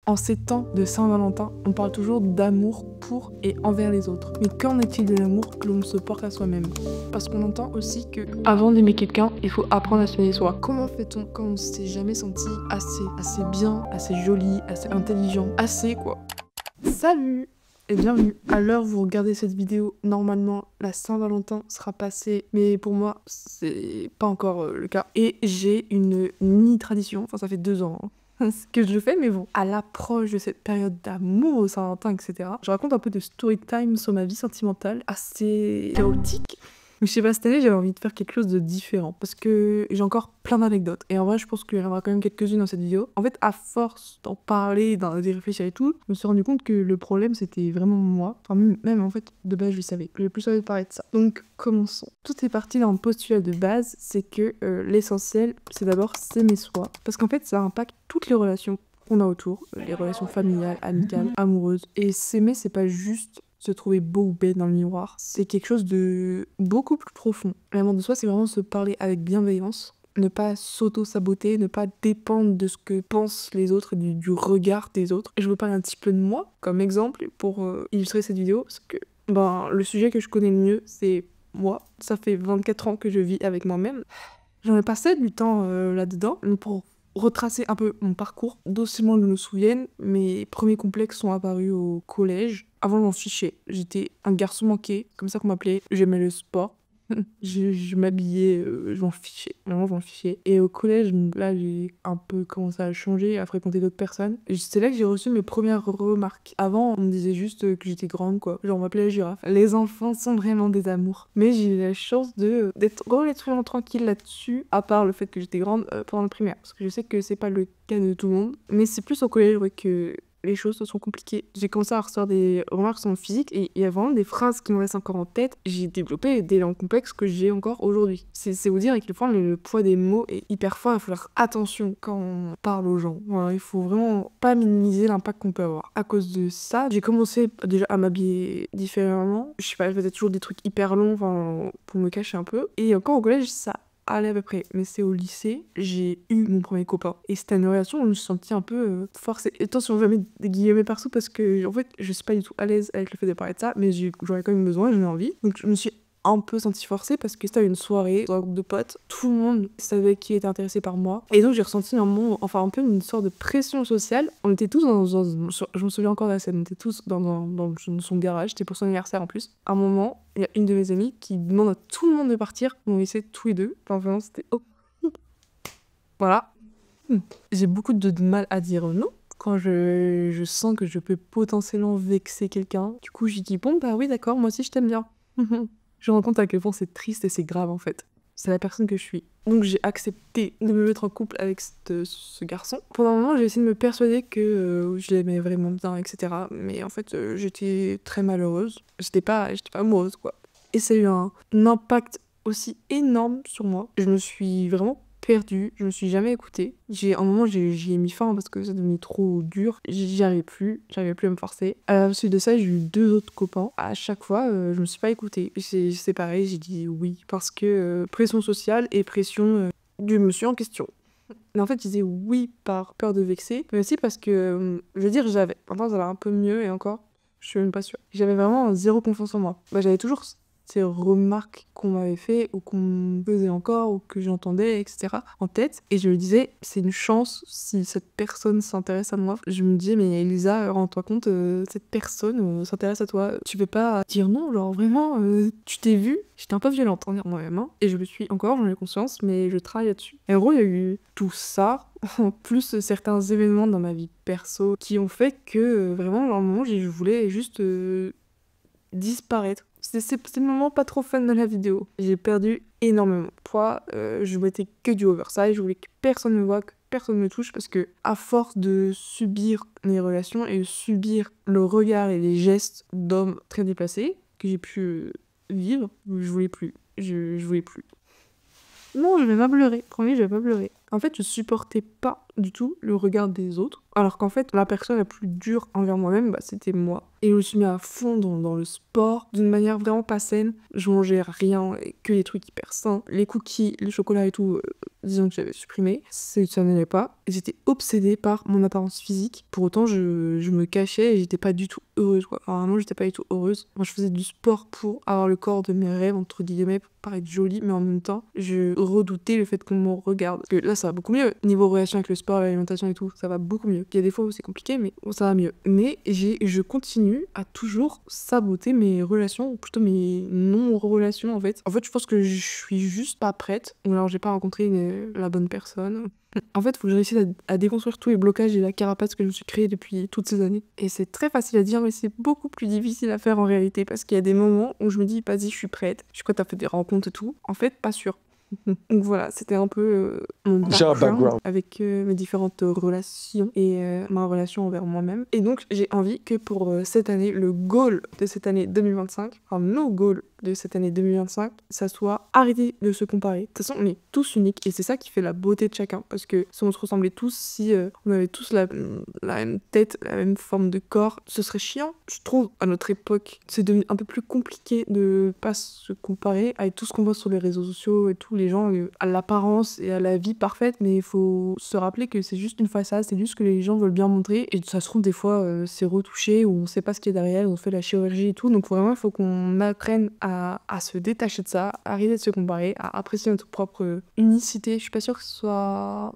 En ces temps de Saint-Valentin, on parle toujours d'amour pour et envers les autres. Mais qu'en est-il de l'amour que l'on se porte à soi-même? Parce qu'on entend aussi que avant d'aimer quelqu'un, il faut apprendre à s'aimer soi. Comment fait-on quand on s'est jamais senti assez bien, assez joli, assez intelligent, assez quoi? Salut et bienvenue. À l'heure où vous regardez cette vidéo, normalement la Saint-Valentin sera passée, mais pour moi c'est pas encore le cas. Et j'ai une mini tradition, enfin ça fait 2 ans que je le fais, mais bon, à l'approche de cette période d'amour au Saint-Valentin, etc., je raconte un peu de story time sur ma vie sentimentale, assez chaotique. Mais je sais pas, cette année, j'avais envie de faire quelque chose de différent, parce que j'ai encore plein d'anecdotes. Et en vrai, je pense qu'il y en aura quand même quelques-unes dans cette vidéo. En fait, à force d'en parler, d'y réfléchir et tout, je me suis rendu compte que le problème, c'était vraiment moi. Enfin, même en fait, de base, je le savais. J'ai plus envie de parler de ça. Donc, commençons. Tout est parti d'un postulat de base, c'est que l'essentiel, c'est d'abord s'aimer soi. Parce qu'en fait, ça impacte toutes les relations qu'on a autour, les relations familiales, amicales, amoureuses. Et s'aimer, c'est pas juste se trouver beau ou belle dans le miroir, c'est quelque chose de beaucoup plus profond. L'amour de soi, c'est vraiment se parler avec bienveillance, ne pas s'auto-saboter, ne pas dépendre de ce que pensent les autres, du regard des autres. Et je veux parler un petit peu de moi, comme exemple, pour illustrer cette vidéo, parce que le sujet que je connais le mieux, c'est moi. Ça fait 24 ans que je vis avec moi-même. J'en ai passé du temps là-dedans, pour retracer un peu mon parcours. Docilement, je me souviens, mes premiers complexes sont apparus au collège. Avant, je m'en fichais. J'étais un garçon manqué, comme ça qu'on m'appelait. J'aimais le sport. je m'habillais, je m'en fichais. Vraiment, je m'en fichais. Et au collège, donc là, j'ai un peu commencé à changer, à fréquenter d'autres personnes. Et c'est là que j'ai reçu mes premières remarques. Avant, on me disait juste que j'étais grande, quoi. Genre, on m'appelait la girafe. Les enfants sont vraiment des amours. Mais j'ai eu la chance d'être relativement tranquille là-dessus, à part le fait que j'étais grande pendant le primaire. Parce que je sais que c'est pas le cas de tout le monde. Mais c'est plus au collège, ouais, que les choses se sont compliquées. J'ai commencé à recevoir des remarques sur mon physique et il y a vraiment des phrases qui me restent encore en tête. J'ai développé des langues complexes que j'ai encore aujourd'hui. C'est vous dire à quel point le poids des mots est hyper fort. Il faut faire attention quand on parle aux gens. Voilà, il faut vraiment pas minimiser l'impact qu'on peut avoir. À cause de ça, j'ai commencé déjà à m'habiller différemment. Je sais pas, je faisais toujours des trucs hyper longs, pour me cacher un peu. Et encore au collège, ça allait à peu près. Mais c'est au lycée, j'ai eu mon premier copain. Et c'était une relation où je me suis sentie un peu forcée. Et attention, je vais mettre des guillemets partout parce que, en fait, je suis pas du tout à l'aise avec le fait de parler de ça, mais j'aurais quand même besoin, j'en ai envie. Donc je me suis un peu sentie forcée parce que c'était une soirée dans un groupe de potes, tout le monde savait qui était intéressé par moi et donc j'ai ressenti un peu une sorte de pression sociale. On était tous je me souviens encore de la scène, on était tous dans son garage, c'était pour son anniversaire en plus. À un moment, il y a une de mes amies qui demande à tout le monde de partir, on essaie tous les deux, enfin vraiment c'était voilà. J'ai beaucoup de mal à dire non quand je sens que je peux potentiellement vexer quelqu'un. Du coup, j'ai dit bon bah oui d'accord, moi aussi je t'aime bien. Je me rends compte à quel point c'est triste et c'est grave en fait. C'est la personne que je suis. Donc j'ai accepté de me mettre en couple avec ce garçon. Pendant un moment, j'ai essayé de me persuader que je l'aimais vraiment bien, etc. Mais en fait, j'étais très malheureuse. J'étais pas amoureuse, quoi. Et ça a eu un impact aussi énorme sur moi. Je me suis vraiment perdue, je me suis jamais écoutée. Un moment, j'y ai mis fin parce que ça devenait trop dur. J'y arrivais plus à me forcer. À la suite de ça, j'ai eu 2 autres copains. À chaque fois, je me suis pas écoutée. C'est pareil, j'ai dit oui parce que pression sociale et pression du monsieur en question. Mais en fait, je disais oui par peur de vexer, mais aussi parce que, je veux dire, maintenant ça va un peu mieux et encore, je suis même pas sûre. J'avais vraiment zéro confiance en moi. J'avais toujours ces remarques qu'on m'avait fait ou qu'on me faisait encore ou que j'entendais, etc. en tête. Et je me disais, c'est une chance si cette personne s'intéresse à moi. Je me disais, mais Elisa, rends-toi compte, cette personne s'intéresse à toi. Tu peux pas dire non, genre vraiment, tu t'es vue. J'étais un peu violente envers moi-même. Et je le suis encore, j'en ai conscience, mais je travaille là-dessus. Et en gros, il y a eu tout ça, en plus certains événements dans ma vie perso qui ont fait que vraiment, à un moment, je voulais juste disparaître. C'est le moment pas trop fun de la vidéo. J'ai perdu énormément de poids, je mettais que du oversize, je voulais que personne me voie, que personne me touche parce que à force de subir les relations et de subir le regard et les gestes d'hommes très déplacés que j'ai pu vivre, je voulais plus. Je voulais plus. Non, je vais pas pleurer. Promis, je vais pas pleurer. En fait, je supportais pas du tout le regard des autres. Alors qu'en fait, la personne la plus dure envers moi-même, c'était moi. Et je me suis mis à fond dans le sport, d'une manière vraiment pas saine. Je mangeais rien, que les trucs hyper sains. Les cookies, le chocolat et tout, disons que j'avais supprimé. Ça n'allait pas. J'étais obsédée par mon apparence physique. Pour autant, je me cachais et j'étais pas du tout heureuse, quoi. Enfin, vraiment, j'étais pas du tout heureuse. Moi, je faisais du sport pour avoir le corps de mes rêves, entre guillemets, pour paraître jolie, mais en même temps, je redoutais le fait qu'on me regarde. Parce que là, ça va beaucoup mieux. Niveau relation avec le sport, l'alimentation et tout, ça va beaucoup mieux. Il y a des fois où c'est compliqué, mais ça va mieux. Mais je continue à toujours saboter mes relations, ou plutôt mes non-relations, en fait. En fait, je pense que je suis juste pas prête, ou alors j'ai pas rencontré la bonne personne. En fait, il faut que je réussisse à déconstruire tous les blocages et la carapace que je me suis créée depuis toutes ces années. Et c'est très facile à dire, mais c'est beaucoup plus difficile à faire en réalité, parce qu'il y a des moments où je me dis, vas-y, je suis prête à faire des rencontres et tout. En fait, pas sûr. Donc voilà, c'était un peu mon background avec mes différentes relations et ma relation envers moi-même. Et donc j'ai envie que pour cette année, le goal de cette année 2025, enfin nos goals de cette année 2025, ça soit arrêter de se comparer. De toute façon, on est tous uniques et c'est ça qui fait la beauté de chacun. Parce que si on se ressemblait tous, si on avait tous la même tête, la même forme de corps, ce serait chiant. Je trouve, à notre époque, c'est devenu un peu plus compliqué de pas se comparer avec tout ce qu'on voit sur les réseaux sociaux et tout. Les gens à l'apparence et à la vie parfaite, mais il faut se rappeler que c'est juste une façade, c'est juste que les gens veulent bien montrer. Et ça se trouve, des fois, c'est retouché ou on sait pas ce qu'il y a derrière, on fait la chirurgie et tout. Donc vraiment, il faut qu'on apprenne à se détacher de ça, à arrêter de se comparer, à apprécier notre propre unicité. Je suis pas sûre que ce soit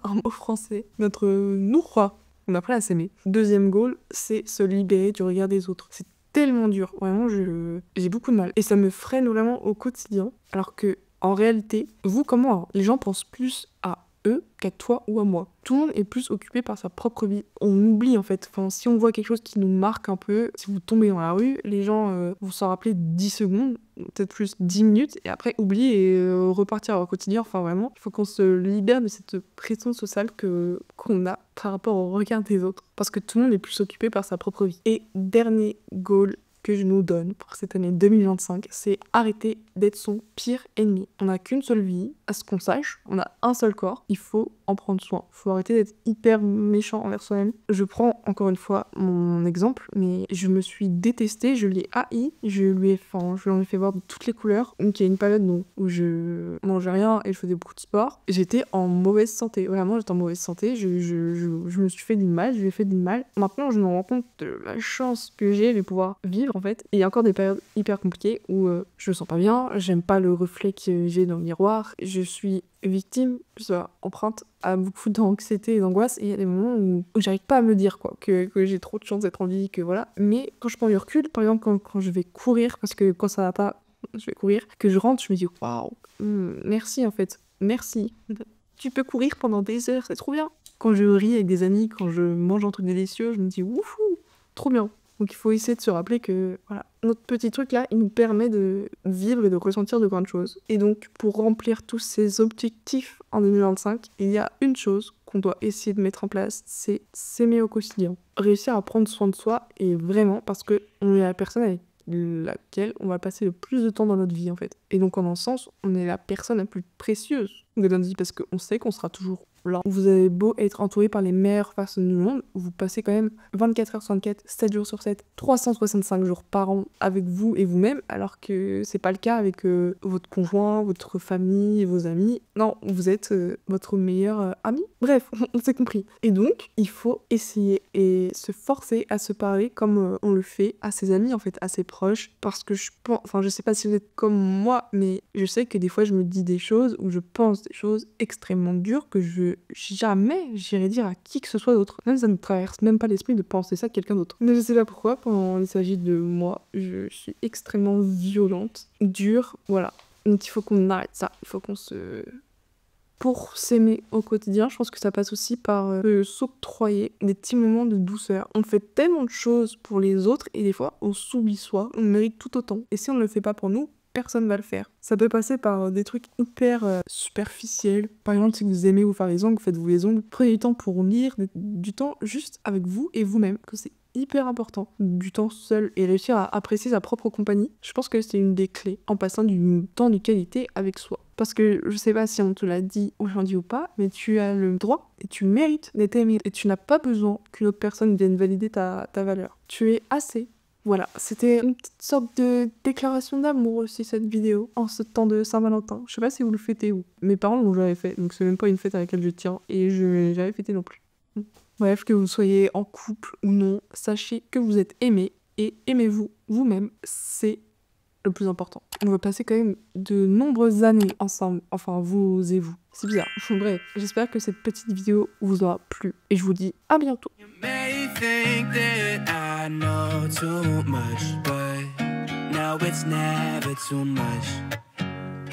un mot français. Notre nous, quoi. On apprend à s'aimer. Deuxième goal, c'est se libérer du regard des autres. C'est tellement dur. Vraiment, j'ai beaucoup de mal. Et ça me freine vraiment au quotidien. Alors que, en réalité, vous comme moi, les gens pensent plus à eux qu'à toi ou à moi. Tout le monde est plus occupé par sa propre vie. On oublie en fait. Enfin, si on voit quelque chose qui nous marque un peu, si vous tombez dans la rue, les gens vont s'en rappeler 10 secondes, peut-être plus 10 minutes, et après oublier et repartir au quotidien. Enfin vraiment, il faut qu'on se libère de cette pression sociale qu'on a par rapport au regard des autres. Parce que tout le monde est plus occupé par sa propre vie. Et dernier goal que je nous donne pour cette année 2025, c'est arrêter d'être son pire ennemi. On n'a qu'une seule vie, à ce qu'on sache, on a un seul corps, il faut en prendre soin. Il faut arrêter d'être hyper méchant envers soi-même. Je prends encore une fois mon exemple, mais je me suis détestée, je l'ai haï, je lui en ai fait voir de toutes les couleurs. Donc il y a une période où je mangeais rien et je faisais beaucoup de sport. J'étais en mauvaise santé, vraiment j'étais en mauvaise santé, je me suis fait du mal, je lui ai fait du mal. Maintenant je me rends compte de la chance que j'ai de pouvoir vivre en fait. Et il y a encore des périodes hyper compliquées où je me sens pas bien, j'aime pas le reflet que j'ai dans le miroir, je suis victime, je suis empreinte à beaucoup d'anxiété et d'angoisse, et il y a des moments où j'arrive pas à me dire que j'ai trop de chance d'être en vie, que voilà. Mais quand je prends du recul, par exemple quand je vais courir, parce que quand ça va pas, je vais courir, que je rentre, je me dis waouh, merci en fait, merci. Tu peux courir pendant des heures, c'est trop bien. Quand je ris avec des amis, quand je mange un truc délicieux, je me dis wouhou, trop bien. Donc il faut essayer de se rappeler que voilà, notre petit truc là, il nous permet de vivre et de ressentir de grandes choses. Et donc pour remplir tous ces objectifs en 2025, il y a une chose qu'on doit essayer de mettre en place, c'est s'aimer au quotidien. Réussir à prendre soin de soi, et vraiment parce que on est la personne avec laquelle on va passer le plus de temps dans notre vie en fait. Et donc en un sens, on est la personne la plus précieuse de notre vie parce qu'on sait qu'on sera toujours là. Vous avez beau être entouré par les meilleures personnes du monde, vous passez quand même 24h sur 24, 7 jours sur 7, 365 jours par an avec vous et vous-même, alors que c'est pas le cas avec votre conjoint, votre famille, vos amis. Non, vous êtes votre meilleur ami. Bref, on s'est compris. Et donc, il faut essayer et se forcer à se parler comme on le fait à ses amis, en fait, à ses proches, parce que je pense, enfin je sais pas si vous êtes comme moi, mais je sais que des fois je me dis des choses ou je pense des choses extrêmement dures que jamais j'irai dire à qui que ce soit d'autre. Même ça ne traverse même pas l'esprit de penser ça à quelqu'un d'autre. Mais je sais pas pourquoi, quand il s'agit de moi, je suis extrêmement violente, dure, voilà. Donc il faut qu'on arrête ça, il faut qu'on se... Pour s'aimer au quotidien, je pense que ça passe aussi par s'octroyer des petits moments de douceur. On fait tellement de choses pour les autres et des fois on s'oublie soi, on mérite tout autant. Et si on ne le fait pas pour nous, personne va le faire. Ça peut passer par des trucs hyper superficiels. Par exemple, si vous aimez vous faire les ongles, faites-vous les ongles. Prenez du temps pour lire, du temps juste avec vous et vous-même, que c'est hyper important. Du temps seul et réussir à apprécier sa propre compagnie. Je pense que c'est une des clés en passant du temps de qualité avec soi. Parce que je sais pas si on te l'a dit aujourd'hui ou pas, mais tu as le droit et tu mérites d'être aimé. Et tu n'as pas besoin qu'une autre personne vienne valider ta valeur. Tu es assez. Voilà, c'était une petite sorte de déclaration d'amour aussi, cette vidéo, en ce temps de Saint-Valentin. Je sais pas si vous le fêtez ou. Mes parents l'ont jamais fait, donc c'est même pas une fête à laquelle je tiens, et je l'ai jamais fêté non plus. Bref, que vous soyez en couple ou non, sachez que vous êtes aimé, et aimez-vous vous-même, c'est le plus important. On va passer quand même de nombreuses années ensemble, enfin vous et vous. C'est bizarre. Bref, j'espère que cette petite vidéo vous aura plu, et je vous dis à bientôt. may think that I know too much, but no, it's never too much.